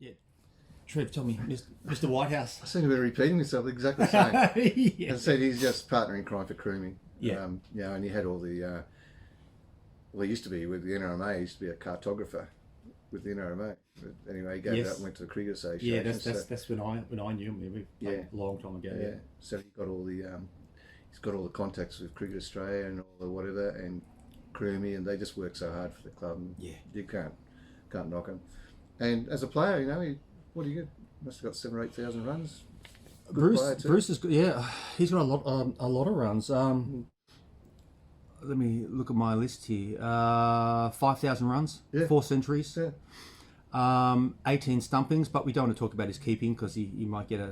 Yeah. Trev, tell me, Mr. Whitehouse. I seem to be repeating myself exactly the same. Yeah. As I said, he's just partner in crime for Crooming. Yeah. And he had all the, well, he used to be with the NRMA, he used to be a cartographer with the NRMA. But anyway, he gave it up and went to the Cricket Association. Yeah, that's when I knew him. A long time ago. Yeah. So he got all the, he's got all the contacts with Cricket Australia and all the whatever, and Croomy, and they just work so hard for the club. And you can't knock him. And as a player, you know, what do you get? Must have got 7,000 or 8,000 runs. Bruce is good. Yeah, he's got a lot of runs. Let me look at my list here. 5,000 runs, 4 centuries, 18 stumpings. But we don't want to talk about his keeping because he might get a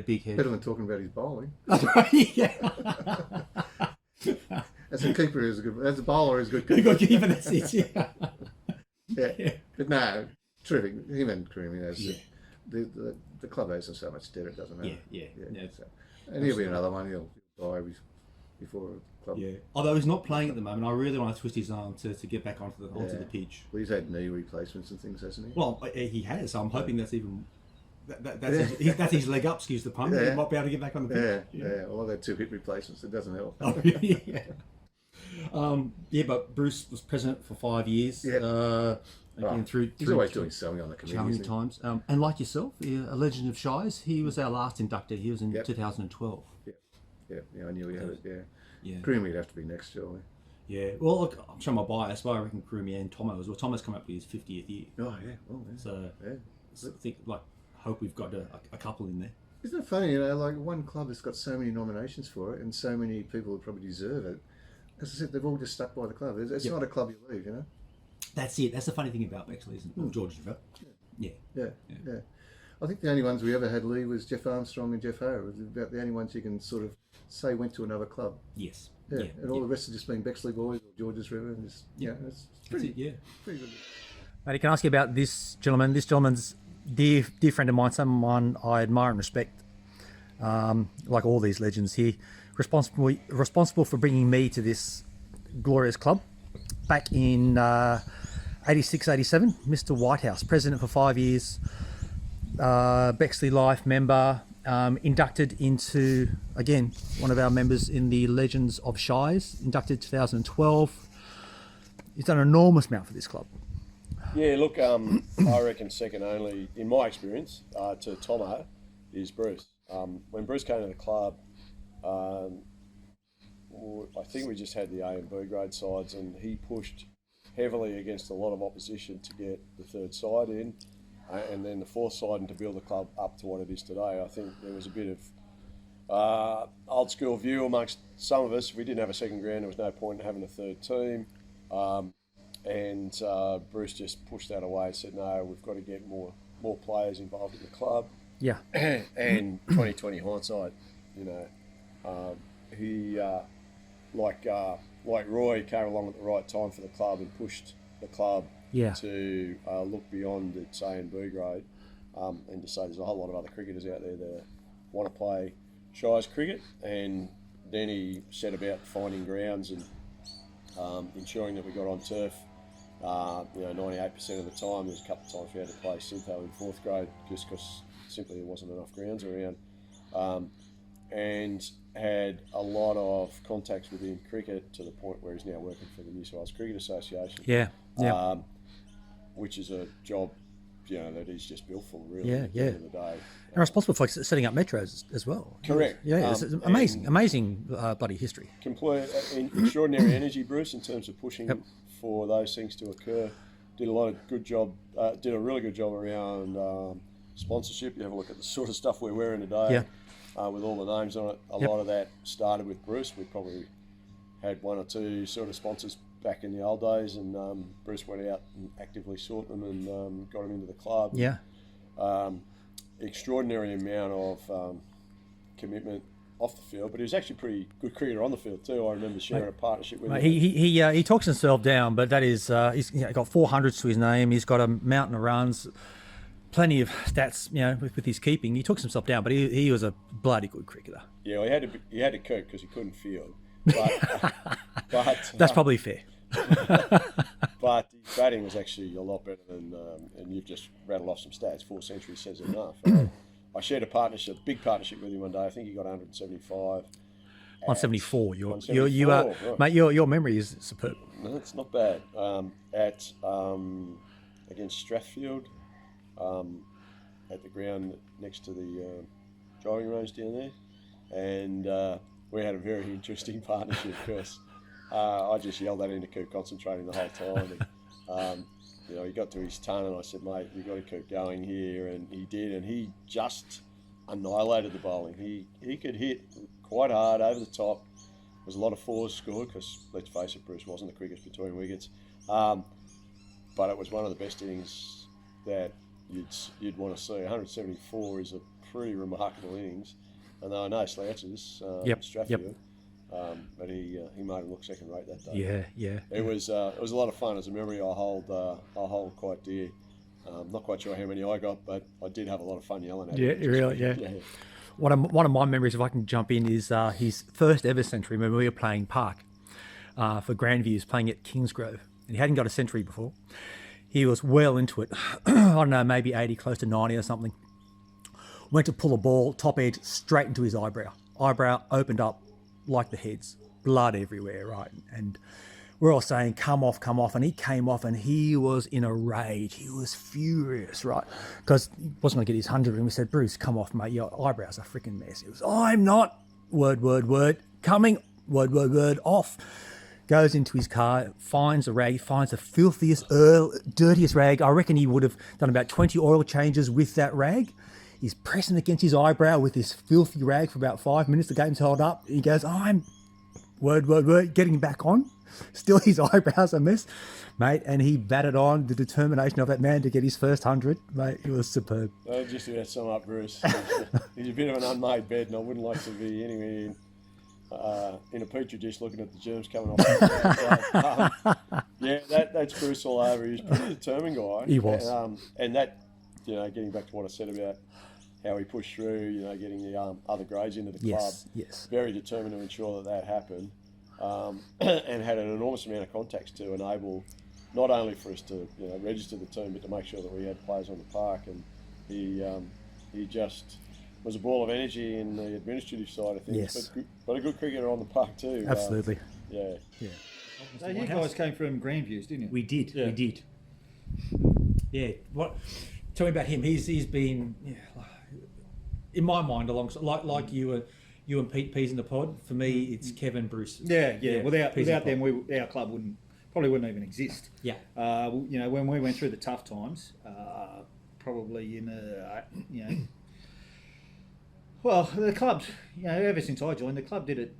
big head. Better than talking about his bowling. Yeah. As a keeper, is a good. As a bowler, is good. Good keeper. That's it. Yeah. But no, terrific. Him and Croomy. The club owes him so much debt, it doesn't matter. Yeah. So, and he'll be another one. He'll die before a club. Yeah. Although he's not playing at the moment, I really want to twist his arm to get back onto the pitch. Well, he's had knee replacements and things, hasn't he? Well, he has. So I'm hoping that's even that's his leg up. Excuse the pun. He might be able to get back on the pitch. Yeah. Well, I've had 2 hip replacements. It doesn't help. Oh, yeah. But Bruce was president for 5 years. Yeah. Again, he's always doing something on the committee. Challenging times. And like yourself, a Legend of Shires, he was our last inductor. He was in 2012. Yeah, I knew he had it, Yeah. Croom would have to be next, surely. Yeah, well, look, I'm showing my bias, but I reckon Croomy and Tomo as well. Tomo's come up with his 50th year. Oh, yeah. Well, yeah. So I think, hope we've got a couple in there. Isn't it funny, you know, like one club has got so many nominations for it and so many people who probably deserve it. As I said, they've all just stuck by the club. It's not a club you leave, you know? That's it. That's the funny thing about Bexley, isn't it? Well, George Develop. Yeah. I think the only ones we ever had leave was Jeff Armstrong and Jeff Howe. It was about the only ones you can sort of say went to another club. Yes. Yeah. And all the rest have just been Bexley boys or George's River. And just, it's pretty, pretty good. Matty, can I ask you about this gentleman? This gentleman's dear friend of mine, someone I admire and respect. Like all these legends here, responsible for bringing me to this glorious club back in 86, 87. Mr. Whitehouse, president for 5 years, Bexley Life member, inducted into, again, one of our members in the Legends of Shires, inducted 2012. He's done an enormous amount for this club. Yeah, look, I reckon second only, in my experience, to Tomo is Bruce. When Bruce came to the club, I think we just had the A and B grade sides, and he pushed heavily against a lot of opposition to get the third side in, and then the fourth side, and to build the club up to what it is today. I think there was a bit of old school view amongst some of us. If we didn't have a second ground, there was no point in having a third team. And Bruce just pushed that away and said, no, we've got to get more players involved in the club. Yeah. And 2020 hindsight, you know, he, like Roy, came along at the right time for the club and pushed the club to look beyond its A and B grade, and to say there's a whole lot of other cricketers out there that want to play Shires cricket. And then he set about finding grounds and ensuring that we got on turf. 98% of the time. There's a couple of times we had to play Syntho in fourth grade just because simply there wasn't enough grounds around, and had a lot of contacts within cricket to the point where he's now working for the New South Wales Cricket Association. Which is a job, that he's just built for, really. At the end of the day. And responsible for setting up metros as well. Correct. Yeah, it's amazing bloody history. Complete extraordinary energy, Bruce, in terms of pushing for those things to occur. Did a really good job around sponsorship. You have a look at the sort of stuff we're wearing today, with all the names on it. A lot of that started with Bruce. We probably had one or two sort of sponsors back in the old days, and Bruce went out and actively sought them and got them into the club. Extraordinary amount of commitment off the field, but he was actually a pretty good cricketer on the field too. I remember sharing a partnership with him. He talks himself down, but that is he's got 400s to his name. He's got a mountain of runs, plenty of stats. With his keeping, he talks himself down, but he was a bloody good cricketer. Yeah, well, he had to cope because he couldn't field. But that's probably fair. But his batting was actually a lot better than, and you've just rattled off some stats. 4 centuries says enough. I shared a big partnership with him one day. I think he got 175. 174. 174, You are, right. mate. Your memory is superb. No, it's not bad. Against Strathfield, at the ground next to the driving range down there, and we had a very interesting partnership because I just yelled at him to keep concentrating the whole time. And, he got to his ton, and I said, "Mate, you've got to keep going here," and he did, and he just annihilated the bowling. He could hit quite hard over the top. There was a lot of fours scored because, let's face it, Bruce wasn't the quickest between wickets, but it was one of the best innings that you'd want to see. 174 is a pretty remarkable innings, and there are no slouches. Strathfield. But he made him look second rate that day. Yeah. It was a lot of fun. It's a memory I hold quite dear. Not quite sure how many I got, but I did have a lot of fun yelling at him. Yeah. One of my memories, if I can jump in, is his first ever century. Remember, we were playing Park for Grandviews, playing at Kingsgrove, and he hadn't got a century before. He was well into it. I don't know, maybe 80, close to 90 or something. Went to pull a ball, top edge, straight into his eyebrow. Eyebrow opened up like the heads, blood everywhere, right? And we're all saying, come off. And he came off and he was in a rage. He was furious, right? Because he wasn't going to get his 100. And we said, Bruce, come off, mate. Your eyebrows are freaking mess. He was, I'm not. Word. Coming. Word. Off. Goes into his car, finds a rag, finds the filthiest, dirtiest rag. I reckon he would have done about 20 oil changes with that rag. He's pressing against his eyebrow with this filthy rag for about 5 minutes. The game's held up. He goes, I'm word, getting back on. Still his eyebrows a mess, mate. And he batted on. The determination of that man to get his first 100, mate, it was superb. Just about sum up Bruce. He's a bit of an unmade bed, and I wouldn't like to be anywhere in a petri dish looking at the germs coming off. That's Bruce all over. He was a pretty determined guy. He was. And that, getting back to what I said about how he pushed through, getting the other grades into the club. Yes. Very determined to ensure that happened, and had an enormous amount of contacts to enable not only for us to register the team, but to make sure that we had players on the park. And he just was a ball of energy in the administrative side of things. Yes. But a good cricketer on the park too. Absolutely. Yeah. So you guys came from Grandviews, didn't you? We did. Yeah. What? Tell me about him. He's been, in my mind, alongside like you and Pete Pease in the pod. For me, it's Kevin, Bruce. Yeah. Without them, our club probably wouldn't even exist. Yeah. When we went through the tough times, probably the club, ever since I joined, the club did it.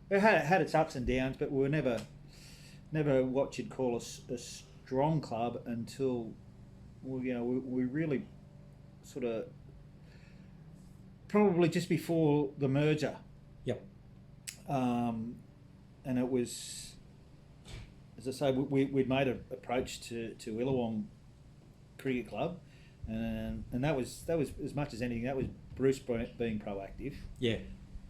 It had its ups and downs, but we were never what you'd call a strong club until we really sort of probably just before the merger. Yep. And it was, as I say, we'd made an approach to Illawong Cricket Club, and that was as much as anything. That was Bruce being proactive. Yeah.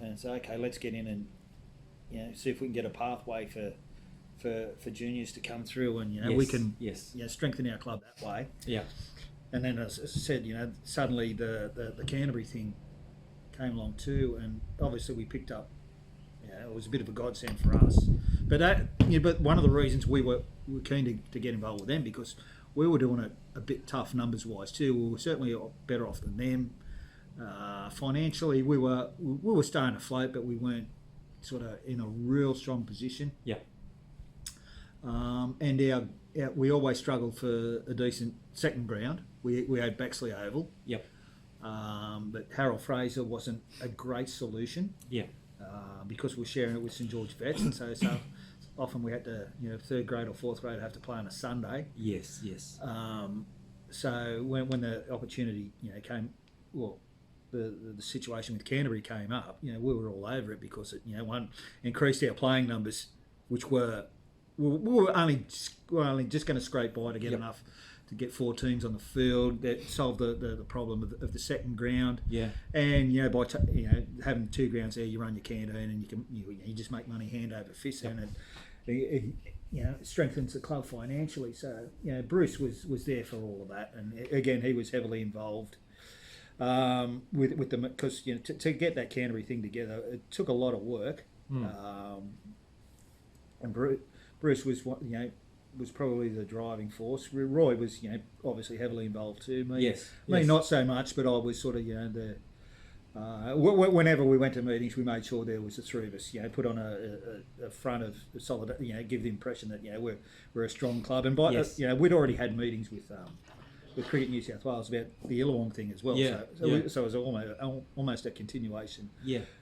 And so, okay, let's get in and see if we can get a pathway for juniors to come through, and we can strengthen our club that way. Yeah. And then, as I said, suddenly the Canterbury thing came along too, and obviously we picked up. It was a bit of a godsend for us. But but one of the reasons we were keen to get involved with them, because we were doing it a bit tough numbers wise too. We were certainly better off than them. Financially, we were starting to float, but we weren't sort of in a real strong position. Yeah. And we always struggled for a decent second ground. We had Bexley Oval. Yep. But Harold Fraser wasn't a great solution. Yeah. Because we're sharing it with St George Vets, and so often we had to, third grade or fourth grade have to play on a Sunday. Yes. So when the opportunity, came, the situation with Canterbury came up, we were all over it because it, one, increased our playing numbers, which we were only just going to scrape by to get enough to get 4 teams on the field. That solved the problem of the second ground. Yeah. And by having 2 grounds there, you run your canteen and you just make money hand over fist. And strengthens the club financially. So Bruce was there for all of that, and again he was heavily involved with them, because to get that Canterbury thing together, it took a lot of work. And Bruce was was probably the driving force. Roy was obviously heavily involved too. Me not so much, but I was sort of whenever we went to meetings, we made sure there was the three of us. Put on a front of solid. Give the impression that we're a strong club. And by we'd already had meetings with Cricket New South Wales about the Illawong thing as well. So it was almost a continuation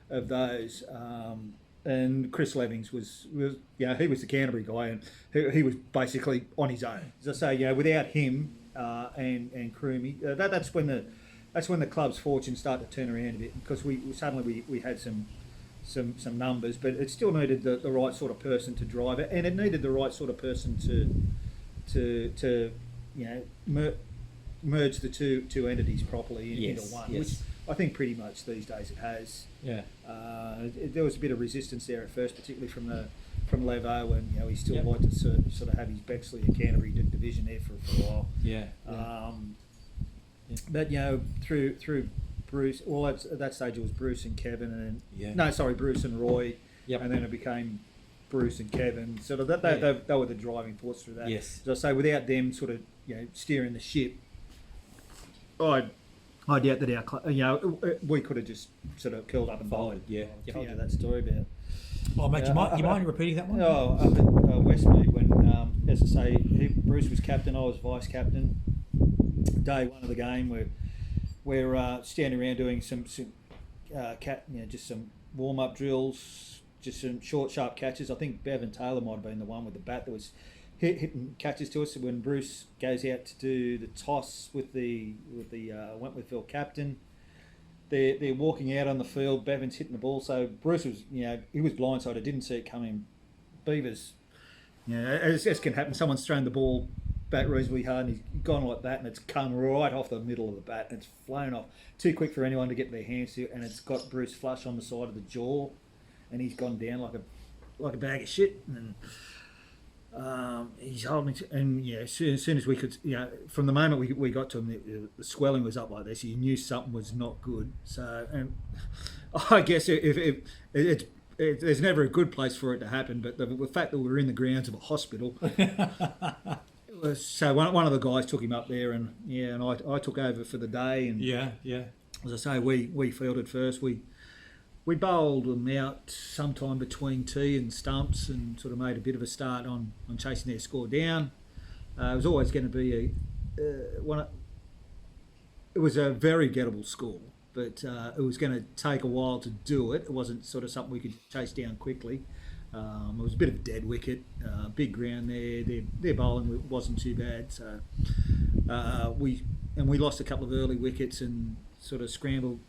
of those. And Chris Levings was he was the Canterbury guy, and he was basically on his own. As I say, without him and Croom, that's when the club's fortunes start to turn around a bit, because we suddenly had some numbers, but it still needed the right sort of person to drive it, and it needed the right sort of person to merge the two entities properly into one, which I think pretty much these days it has. There was a bit of resistance there at first, particularly from Levo, and he still liked to sort of have his Bexley and Canterbury division there for a while. But through Bruce, well, at that stage it was Bruce and Kevin, and Bruce and Roy, and then it became Bruce and Kevin. Sort of they were the driving force through that. As I say, without them sort of steering the ship, I doubt that our we could have just sort of curled up and folded. Told you that story about. Oh, mate, you mind repeating that one? Oh, up at Westmead when, as I say, Bruce was captain, I was vice captain. Day one of the game, we're standing around doing some just some warm up drills, just some short, sharp catches. I think Bevan Taylor might have been the one with the bat that was hitting catches to us. When Bruce goes out to do the toss with the Wentworthville captain, they're walking out on the field. Bevan's hitting the ball, so Bruce was he was blindsided, didn't see it coming. Beavers, as can happen, someone's thrown the ball back reasonably hard, and he's gone like that, and it's come right off the middle of the bat, and it's flown off too quick for anyone to get their hands to, and it's got Bruce flush on the side of the jaw, and he's gone down like a bag of shit, and he's holding to, and as soon as we could, from the moment we got to him, the swelling was up like this. You knew something was not good. So, and I guess if there's never a good place for it to happen, but the fact that we were in the grounds of a hospital. So one of the guys took him up there, and I took over for the day, and as I say, we fielded first. We bowled them out sometime between tee and stumps, and sort of made a bit of a start on chasing their score down. It was always going to be it was a very gettable score, but it was going to take a while to do it. It wasn't sort of something we could chase down quickly. It was a bit of a dead wicket, big ground there. Their bowling wasn't too bad, so we lost a couple of early wickets and sort of scrambled.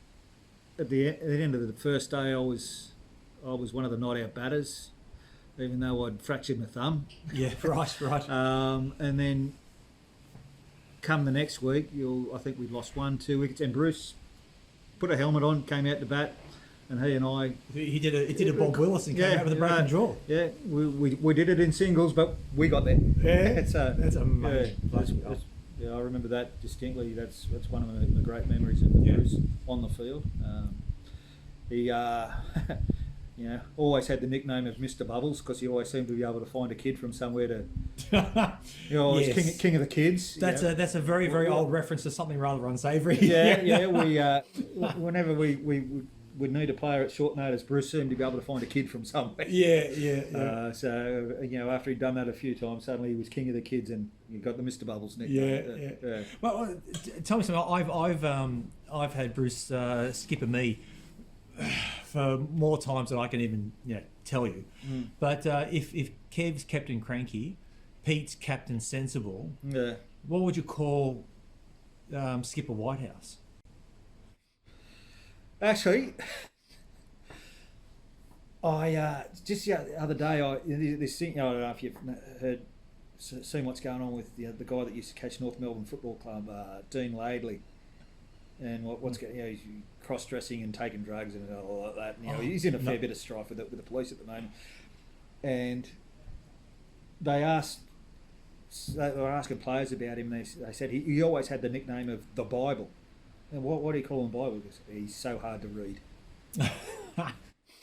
At the end of the first day, I was one of the not out batters, even though I'd fractured my thumb. Right. And then come the next week, I think we'd lost 1-2 wickets, and Bruce put a helmet on, came out to bat. And he and I... He did a Bob Willis and came out with a break and draw. Yeah, we did it in singles, but we got there. Yeah, that's amazing. I remember that distinctly. That's one of the great memories of Bruce on the field. He always had the nickname of Mr. Bubbles, because he always seemed to be able to find a kid from somewhere to... He's king of the kids. That's a very, very old reference to something rather unsavoury. Whenever we'd need a player at short notice, Bruce seemed to be able to find a kid from somewhere. So after he'd done that a few times, suddenly he was king of the kids, and you got the Mr. Bubbles nickname. Well, tell me something. I've had Bruce skipper me for more times than I can even tell you. But if Kev's Captain Cranky, Pete's Captain Sensible, what would you call Skipper Whitehouse? Actually, I just the other day, this thing, I don't know if you've seen what's going on with the guy that used to catch North Melbourne Football Club, Dean Laidley, and what's going, he's cross-dressing and taking drugs and all like that. And, he's in a fair bit of strife with the police at the moment. And they were asking players about him. They said he always had the nickname of the Bible. And what do you call him Bible? Because he's so hard to read.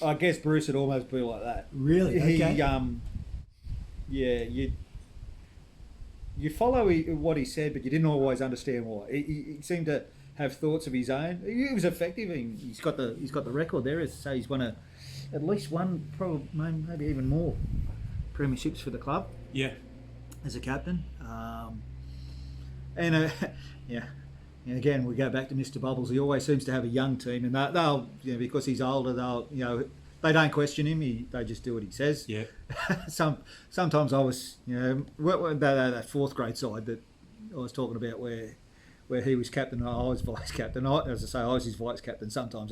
I guess Bruce would almost be like that. Really? Okay. You follow what he said, but you didn't always understand why. He seemed to have thoughts of his own. He was effective. He's got the record there. So he's won at least one, probably maybe even more premierships for the club. Yeah. As a captain, and again we go back to Mr. Bubbles. He always seems to have a young team, and they'll because he's older, they don't question him. They just do what he says. Yeah. Sometimes I was that fourth grade side that I was talking about where he was captain and I was vice captain. As I say, I was his vice captain. Sometimes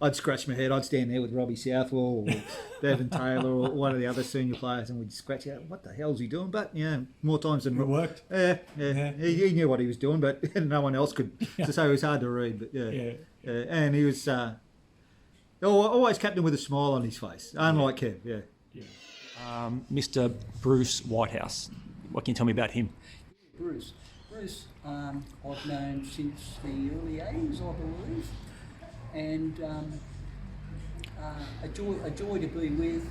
I'd scratch my head. I'd stand there with Robbie Southwell or Bevan Taylor or one of the other senior players, and we'd scratch out, what the hell's he doing? But more times than It worked. Yeah. He knew what he was doing, but no one else could. So it was hard to read. But and he was always captain with a smile on his face, unlike Kev. Yeah. Mr. Bruce Whitehouse. What can you tell me about him? Bruce, I've known since the early 80s, I believe, and a joy to be with,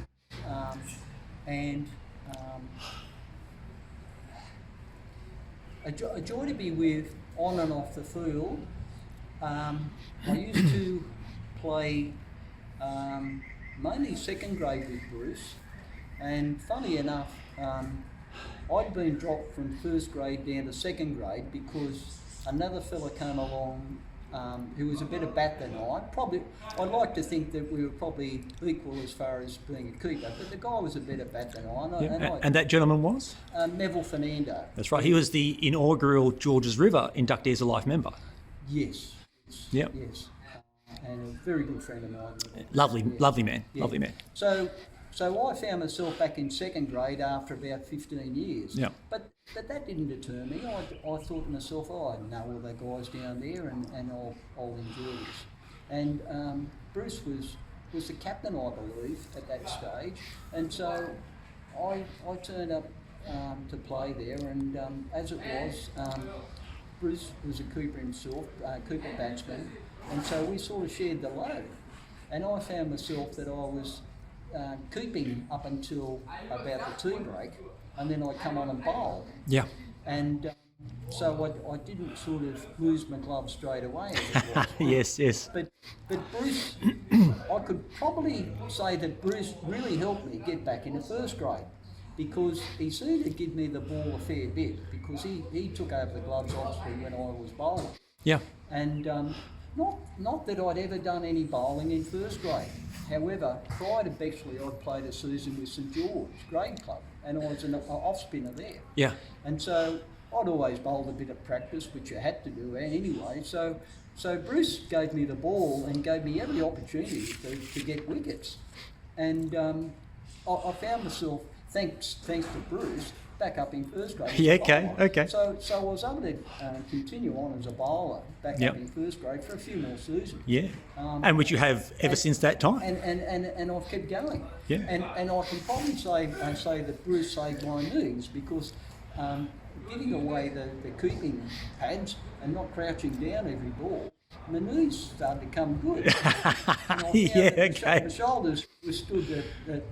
a joy to be with on and off the field. I used to play mainly second grade with Bruce, and funny enough, I'd been dropped from first grade down to second grade because another fella came along who was a better bat than I. I'd like to think that we were probably equal as far as being a keeper, but the guy was a better bat than I. And that gentleman was? Neville Fernando. That's right. He was the inaugural Georges River inductee as a life member. Yes. Yep. Yes. And a very good friend of mine. Lovely man. Yeah. Lovely man. So I found myself back in second grade after about 15 years. Yeah. But that didn't deter me. I thought to myself, I know all the guys down there and I'll enjoy this. And Bruce was the captain, I believe, at that stage. And so I turned up to play there, and as it was, Bruce was a keeper himself, keeper batsman, and so we sort of shared the load. And I found myself that I was keeping up until about the tea break, and then I'd come on and bowl. Yeah. And so I didn't sort of lose my glove straight away, as it was. Yes. But Bruce, I could probably say that Bruce really helped me get back into first grade, because he seemed to give me the ball a fair bit, because he took over the gloves obviously when I was bowling. Yeah. And not that I'd ever done any bowling in first grade. However, prior to Bexley, I'd played a season with St George Grade Club, and I was an off spinner there. Yeah. And so I'd always bowled a bit of practice, which you had to do anyway. So Bruce gave me the ball and gave me every opportunity to get wickets. And I found myself, thanks to Bruce, back up in first grade. Yeah, okay. So I was able to continue on as a bowler back Yep. up in first grade for a few more seasons. Yeah. And which you have ever since that time. And I've kept going. Yeah. And I can probably say that Bruce saved my knees, because giving away the keeping pads and not crouching down every ball, my knees started to come good. And I found that the shoulders withstood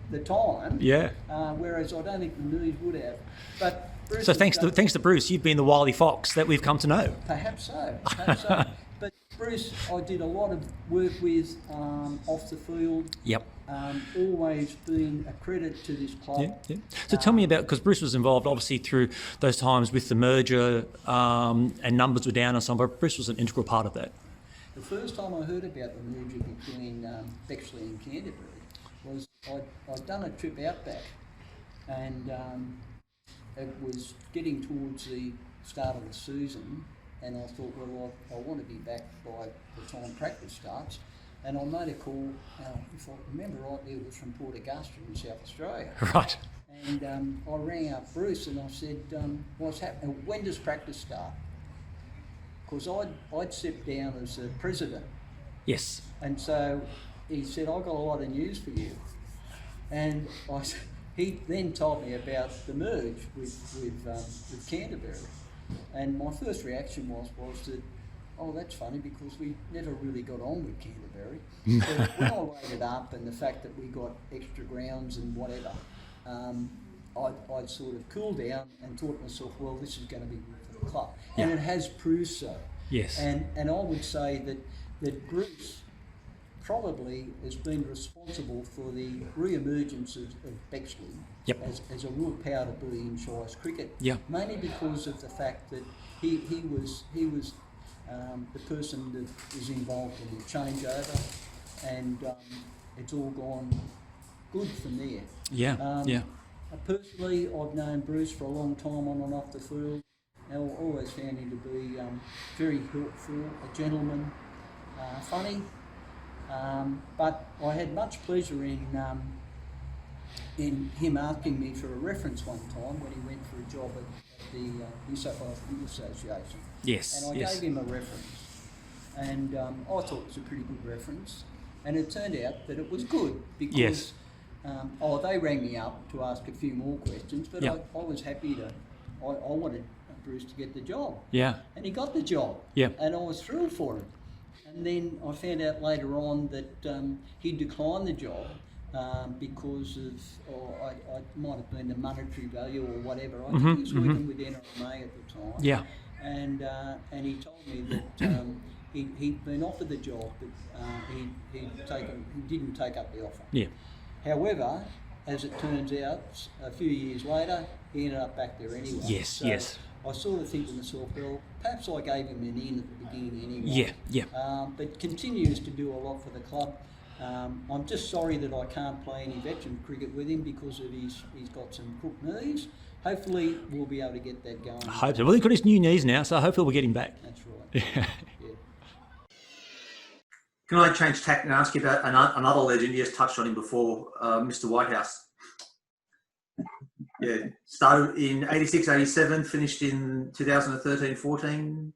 the time. Yeah. Whereas I don't think the knees would have. But Bruce So thanks to Bruce, you've been the wily fox that we've come to know. Perhaps so. But Bruce, I did a lot of work with off the field. Yep. Always been a credit to this club. Yeah. So tell me about, because Bruce was involved obviously through those times with the merger, and numbers were down and so on, but Bruce was an integral part of that. The first time I heard about the merger between Bexley and Canterbury was I'd done a trip out back, and it was getting towards the start of the season, and I thought, well, I want to be back by the time practice starts. And I made a call, if I remember rightly, it was from Port Augusta in South Australia. Right. And I rang up Bruce and I said, what's happening? When does practice start? Because I'd stepped down as the president. Yes. And so he said, I've got a lot of news for you. And he then told me about the merge with Canterbury, and my first reaction was that, oh, that's funny because we never really got on with Canterbury. But when I weighed it up and the fact that we got extra grounds and whatever, I'd sort of cooled down and thought to myself, well, this is going to be good for the club, and it has proved so. Yes. And I would say that Bruce probably has been responsible for the re-emergence of Bexley as a real power to be in Shires cricket. Yeah. Mainly because of the fact that he was the person that was involved in the changeover, and it's all gone good from there. Yeah. Personally, I've known Bruce for a long time on and off the field. I always found him to be very helpful, a gentleman, funny. But I had much pleasure in him asking me for a reference one time when he went for a job at the New South Wales Cricket Association. Yes. And I gave him a reference, and I thought it was a pretty good reference. And it turned out that it was good because they rang me up to ask a few more questions, but I was happy to. I wanted Bruce to get the job. Yeah. And he got the job. Yeah. And I was thrilled for him. And then I found out later on that he declined the job because of, I might have been the monetary value or whatever. I think he was working with NRMA at the time. Yeah. And he told me that he'd been offered the job, but he didn't take up the offer. Yeah. However, as it turns out, a few years later, he ended up back there anyway. Yes, so I sort of think to myself, well, perhaps I gave him an in at the beginning anyway. But continues to do a lot for the club. I'm just sorry that I can't play any veteran cricket with him because of he's got some crook knees. Hopefully, we'll be able to get that going. I hope so. Well, he's got his new knees now, so hopefully we'll get him back. That's right. Yeah. Can I change tack and ask you about another legend? You just touched on him before, Mr. Whitehouse. Yeah, started in 86, 87, finished in 2013, 14.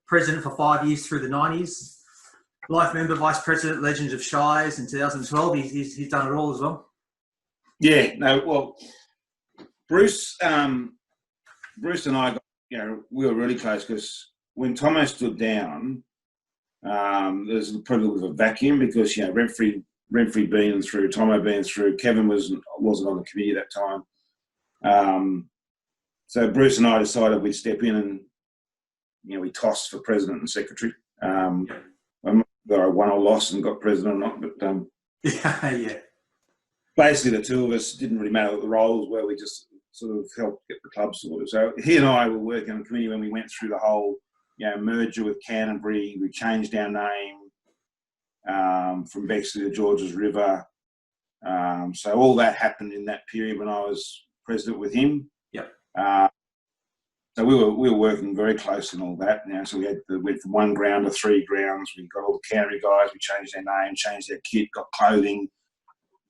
President for 5 years through the 90s. Life member, vice president, Legends of Shires in 2012. He's done it all as well. Yeah, no, well, Bruce and I, we were really close because when Tomo stood down, there's probably a little bit of a vacuum because Renfrey being through, Tomo being through, Kevin wasn't on the committee at that time. So Bruce and I decided we'd step in and we tossed for president and secretary. I'm not sure I won or lost and got president or not, but basically the two of us didn't really matter what the roles were. We just sort of helped get the club sorted. So he and I were working on the committee when we went through the whole merger with Canterbury. We changed our name from Bexley to Georges River. So all that happened in that period when I was president with him. Yep. So we were working very close in all that. So we went from 1 ground to 3 grounds. We got all the Canterbury guys. We changed their name, changed their kit, got clothing,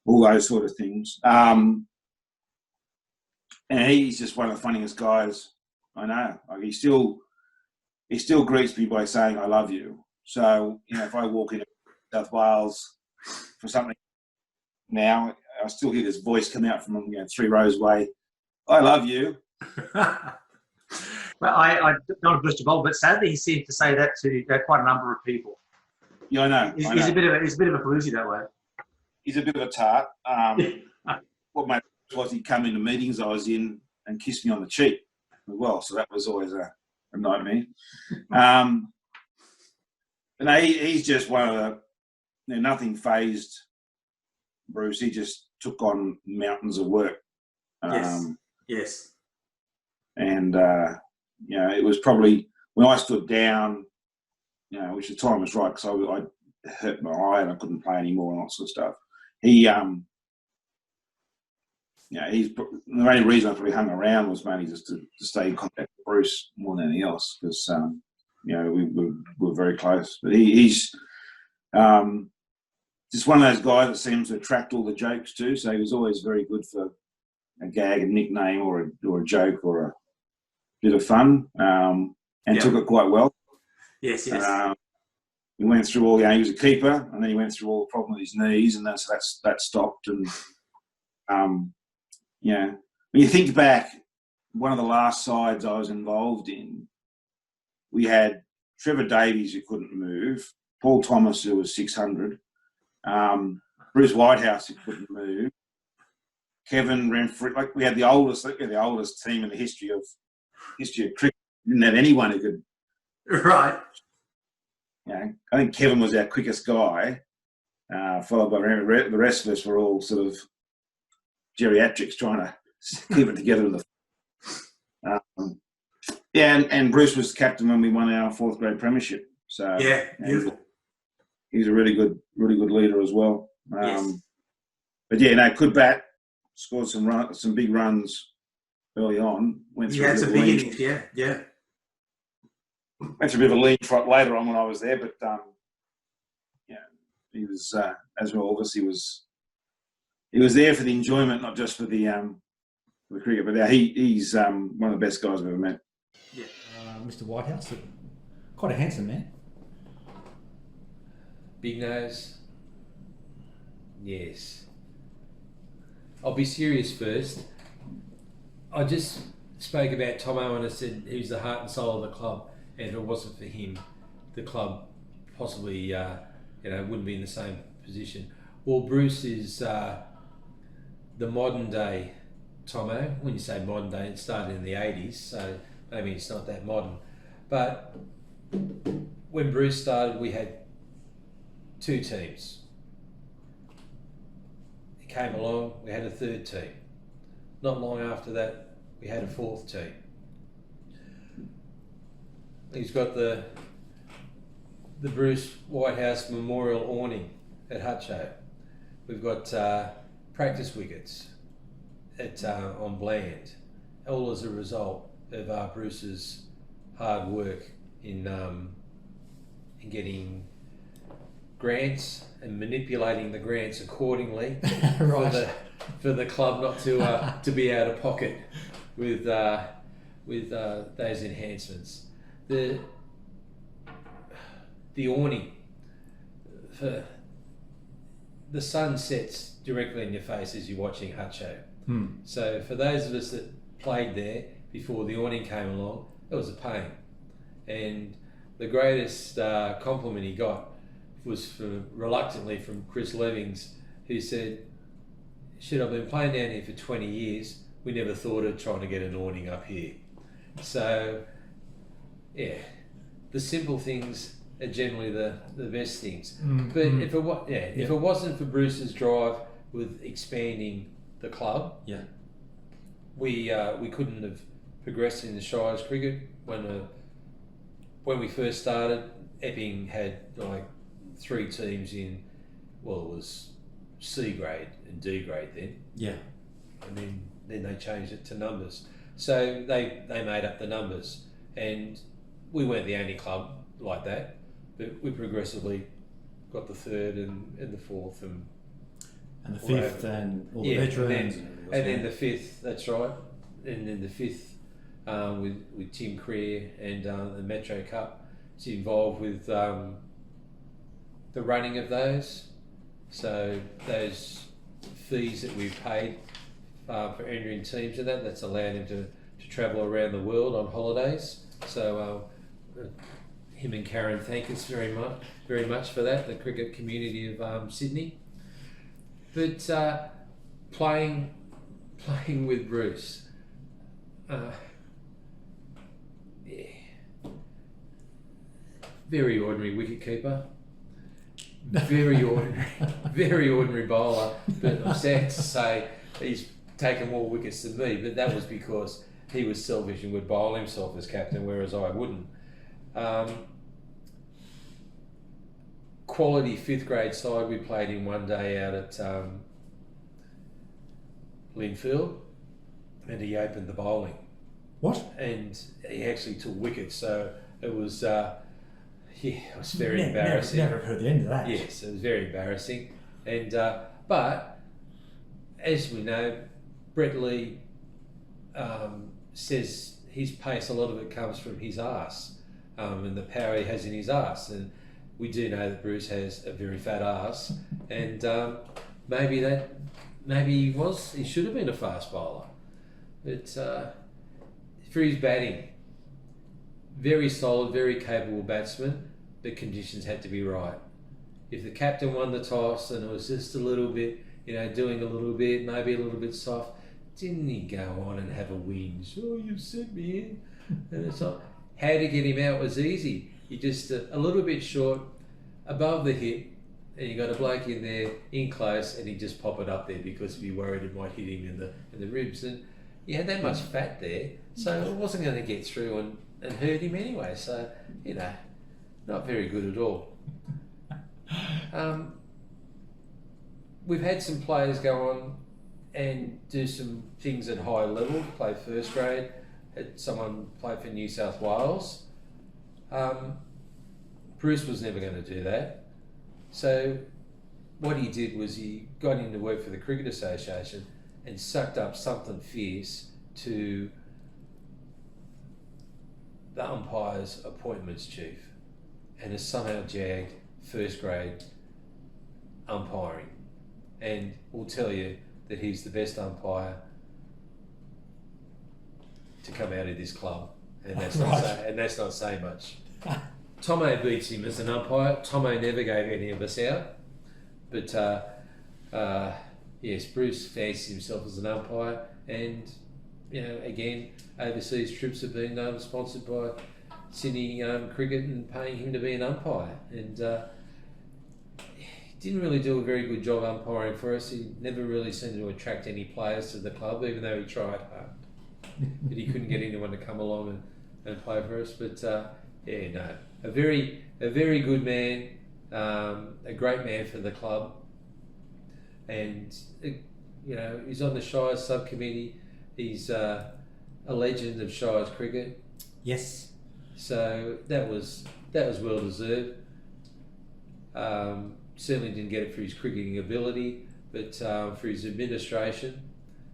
all those sort of things. And he's just one of the funniest guys I know. Like he still greets me by saying "I love you." So if I walk into South Wales for something now, I still hear this voice come out from 3 rows away. "I love you." Well, I not a booster bowl, but sadly he seemed to say that to quite a number of people. Yeah, I know. He's a bit of a floozy that way. He's a bit of a tart. What made it was he'd come into meetings I was in and kiss me on the cheek as well. So that was always a nightmare. But he's just one of the nothing phased Bruce. He just took on mountains of work. Yes. And it was probably when I stood down, which the time was right because I hurt my eye and I couldn't play anymore and all that sort of stuff. He's the only reason I probably hung around was mainly just to stay in contact with Bruce more than anything else because we were very close. But he's just one of those guys that seems to attract all the jokes too. So he was always very good for a gag, a nickname, or a joke, or a bit of fun, and took it quite well. Yes. He went through all. He was a keeper, and then he went through all the problem with his knees, and so that stopped. And you know, when you think back, one of the last sides I was involved in, we had Trevor Davies who couldn't move, Paul Thomas who was 600, Bruce Whitehouse who couldn't move, Kevin Renfrew. Like we had the oldest team in the history of cricket. We didn't have anyone who could. Right. You know, I think Kevin was our quickest guy, followed by the rest of us were all sort of geriatrics trying to keep it together. And Bruce was captain when we won our 4th grade premiership. So Yeah, beautiful. He's a really good leader as well. Yes. But yeah, no, could bat, scored some big runs early on. Went He through had a bit some of a big lean- innings, yeah. went through a bit of a lean trot later on when I was there, but yeah, he was as well. Obviously, he was there for the enjoyment, not just for the cricket. But he's one of the best guys I've ever met. Yeah. Mr. Whitehouse, quite a handsome man. Big nose. Yes. I'll be serious first. I just spoke about Tomo and I said he was the heart and soul of the club, and if it wasn't for him, the club possibly wouldn't be in the same position. Well, Bruce is the modern day Tomo. When you say modern day, it started in the 80s, so maybe it's not that modern. But when Bruce started, we had 2 teams. He came along, we had a 3rd team. Not long after that, we had a 4th team. He's got the Bruce Whitehouse Memorial awning at Hutcho. We've got practice wickets on Bland, all as a result of Bruce's hard work in getting grants and manipulating the grants accordingly Right. for the club not to be out of pocket with those enhancements. The awning, for the sun sets directly in your face as you're watching Hutcho. So for those of us that played there before the awning came along, it was a pain. And the greatest compliment he got was reluctantly from Chris Levings, who said, "Shit, I've been playing down here for 20 years. We never thought of trying to get an awning up here." So, yeah, the simple things are generally the best things. But if it wasn't for Bruce's drive with expanding the club, we couldn't have progressed in the Shires cricket. When we first started, Epping had like 3 teams in, well, it was C grade and D grade then. Yeah. And then they changed it to numbers. So they made up the numbers, and we weren't the only club like that, but we progressively got the 3rd and the 4th and the 5th and all the veterans. And then the 5th, that's right. And then the 5th with Tim Creer and the Metro Cup is involved with the running of those. So those fees that we've paid for entering teams and that's allowed him to travel around the world on holidays. So him and Karen thank us very much for that, the cricket community of Sydney. But playing with Bruce, very ordinary wicketkeeper, very ordinary bowler. But I'm sad to say he's taken more wickets than me. But that was because he was selfish and would bowl himself as captain, whereas I wouldn't. Quality 5th grade side we played in one day out at Linfield, and he opened the bowling. What? And he actually took wickets, so it was it was very embarrassing. Never heard the end of that. Yes, it was very embarrassing. And but as we know, Brett Lee says his pace, a lot of it comes from his arse and the power he has in his arse. And we do know that Bruce has a very fat arse, and maybe that maybe he should have been a fast bowler. But for his batting, very solid, very capable batsman, but conditions had to be right. If the captain won the toss and it was just a little bit, doing a little bit, maybe a little bit soft, didn't he go on and have a whinge? Oh, you've sent me in. And it's not. How to get him out was easy. You just a little bit short, above the hip, and you got a bloke in there, in close, and he just pop it up there because he worried it might hit him in the ribs. And you had that much fat there, so it wasn't going to get through and hurt him anyway. So, not very good at all. We've had some players go on and do some things at high level, play first grade. Had someone play for New South Wales. Bruce was never going to do that. So what he did was he got into work for the Cricket Association and sucked up something fierce to the umpire's appointments chief, and has somehow jagged first grade umpiring, and will tell you that he's the best umpire to come out of this club, and that's not saying much. Tomo beats him as an umpire. Tomo never gave any of us out, but yes, Bruce fancies himself as an umpire, and again, overseas trips have been sponsored by Sydney Cricket and paying him to be an umpire, and he didn't really do a very good job umpiring for us. He never really seemed to attract any players to the club, even though he tried hard. But he couldn't get anyone to come along and play for us. But a very good man, a great man for the club, and he's on the Shires subcommittee. He's a legend of Shires cricket. Yes. So that was well deserved. Certainly didn't get it for his cricketing ability, but for his administration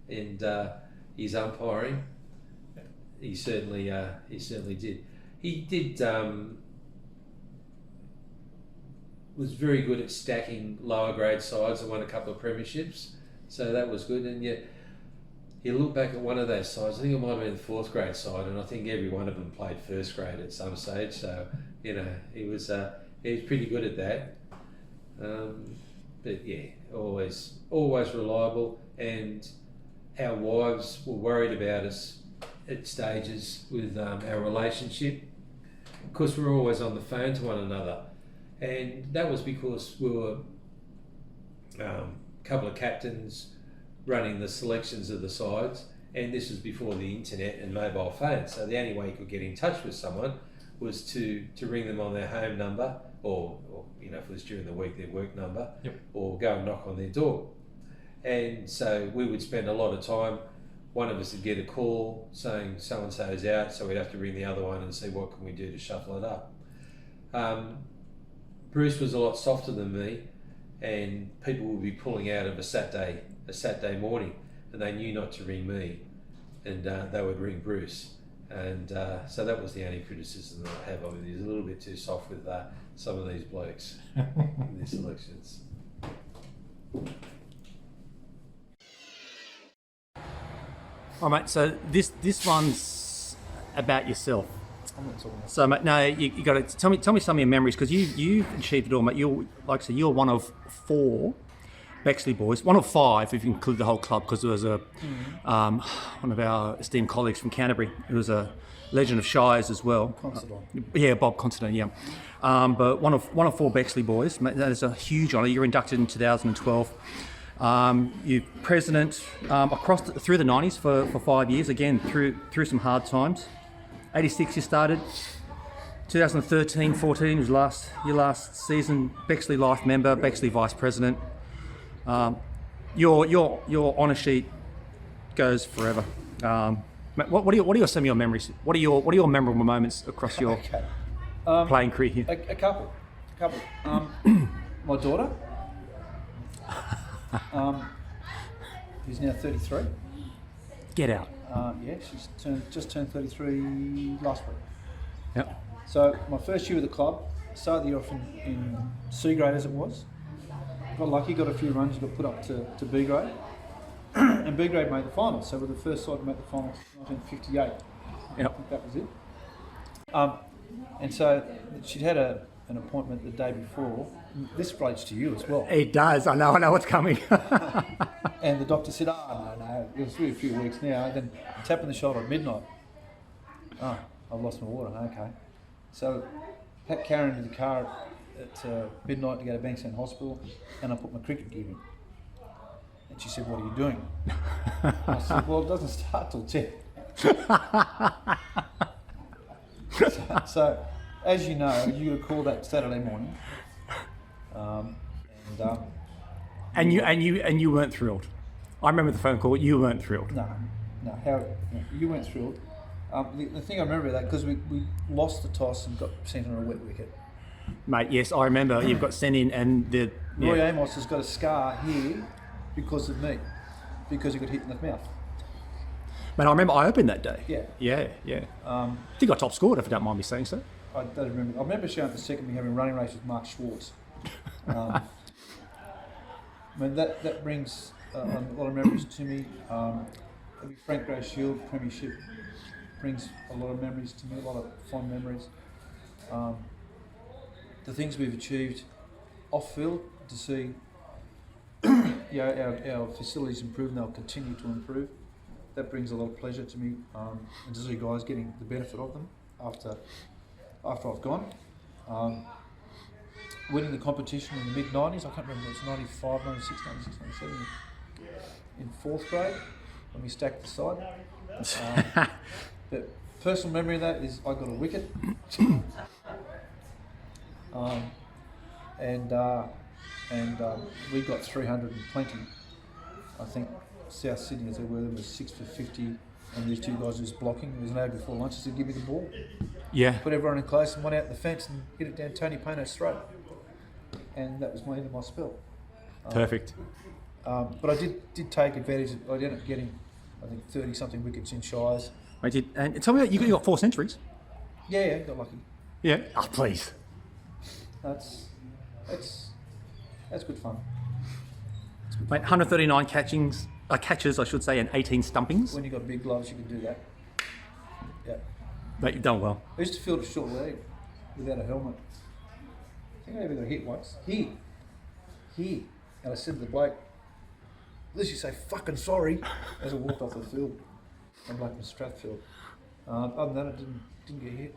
and his umpiring, he certainly did. He did was very good at stacking lower grade sides and won a couple of premierships, so that was good. And yet you look back at one of those sides, I think it might have been the fourth grade side, and I think every one of them played first grade at some stage. So he was pretty good at that. But yeah, always reliable, and our wives were worried about us at stages with our relationship, because we were always on the phone to one another, and that was because we were a couple of captains running the selections of the sides, and this was before the internet and mobile phones, so the only way you could get in touch with someone was to ring them on their home number, or if it was during the week, their work number, yep, or go and knock on their door. And so we would spend a lot of time, one of us would get a call saying so-and-so is out, so we'd have to ring the other one and see what can we do to shuffle it up. Bruce was a lot softer than me, and people would be pulling out of a Saturday morning, and they knew not to ring me, and they would ring Bruce. And so that was the only criticism that I have of it. He's a little bit too soft with some of these blokes in their selections. All right, mate. So this one's about yourself. I'm not talking about. So, mate, no, you got to tell me some of your memories, because you've achieved it all, mate. You're one of 4 Bexley boys, one of 5 if you include the whole club, because there was one of our esteemed colleagues from Canterbury. It was a Legend of Shires as well. Considine. Yeah, Bob Considine. Yeah, but one of 4 Bexley boys. Mate, that is a huge honour. You're inducted in 2012. You're president through the 90s for 5 years. Again, through some hard times. 86 you started. 2013-14 was your last season. Bexley Life member, Bexley vice president. Your honour sheet goes forever. What are some of your memories? What are your memorable moments across your playing career here? A couple. My daughter, who's now 33. Get out. Yeah, she's just turned 33 last week. Yep. So my first year with the club, started the year off in C grade as it was. Got lucky, got a few runs, got put up to B grade. and B grade made the finals. So we're the first side to make the finals in 1958. I Yep. think that was it. And so she'd had an appointment the day before. This relates to you as well. It does. I know what's coming. And the doctor said, no, it was really a few weeks now. And then tap on the shoulder at midnight. Oh, I've lost my water. Okay. So packed Karen into the car at midnight to go to Bankstown Hospital, and I put my cricket gear in. And she said, what are you doing? I said, well, it doesn't start till 10. So, as you know, you got a call that Saturday morning. And you weren't thrilled. I remember the phone call. You weren't thrilled. No, you weren't thrilled. The thing I remember about that, because we lost the toss and got sent on a wet wicket. Mate, yes, I remember. You've got sent in, and Roy Amos has got a scar here because of me, because he got hit in the mouth. Mate, I remember I opened that day. Yeah. Yeah. I think I top scored, if I don't mind me saying so. I don't remember. I remember showing the second me having a running race with Mark Schwartz. I mean, that brings a lot of memories to me. Frank Gray Shield Premiership brings a lot of memories to me, a lot of fond memories. The things we've achieved off field, to see our facilities improve, and they'll continue to improve. That brings a lot of pleasure to me, and to see guys getting the benefit of them after I've gone. Winning the competition in the mid-90s, I can't remember, it was 95, 96, 96, 97, in 4th grade, when we stacked the side. The personal memory of that is I got a wicket. We got 320. I think South Sydney, as they were, was 6 for 50, and these two guys was blocking. It was an hour before lunch. I said, give me the ball. Yeah. Put everyone in close and went out the fence and hit it down Tony Payno's throat. And that was my end of my spell. Perfect. But I did take advantage. I ended up getting, I think, 30-something wickets in Shires. Mate, and tell me about you got 4 centuries. Yeah, got lucky. Yeah. Oh, please. That's good fun. Mate, 139 catches, I should say, and 18 stumpings. When you got big gloves, you can do that. Yeah. Mate, you've done well. I used to field a short leg without a helmet. I think I even got hit once. Here. And I said to the bloke, at least you say fucking sorry, as I walked off the field. I'm like in Strathfield. Other than that, I didn't get hit.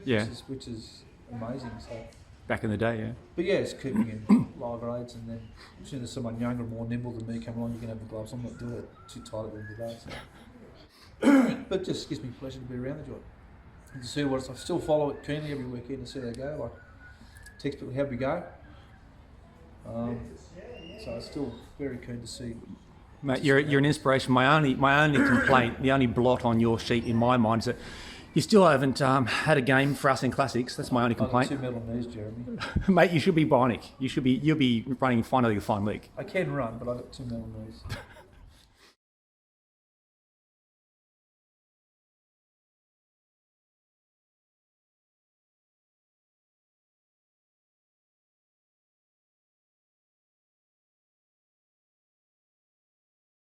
Yeah. Which is amazing. So. Back in the day, yeah. But yeah, it's keeping in lower grades, and then as soon as someone younger and more nimble than me come along, you can have the gloves. I'm not doing it too tight at the end of the day. So. But it just gives me pleasure to be around the joint. And to see what I still follow it keenly every weekend to see how they go. Like text people how we go. So I'm still very keen to see. Mate, you're an inspiration. My only complaint, the only blot on your sheet in my mind is that you still haven't had a game for us in classics. That's my only complaint. I've got 2 medal knees, Jeremy. Mate, you should be bionic. You'll be running finally a fine league. I can run, but I've got 2 medal knees.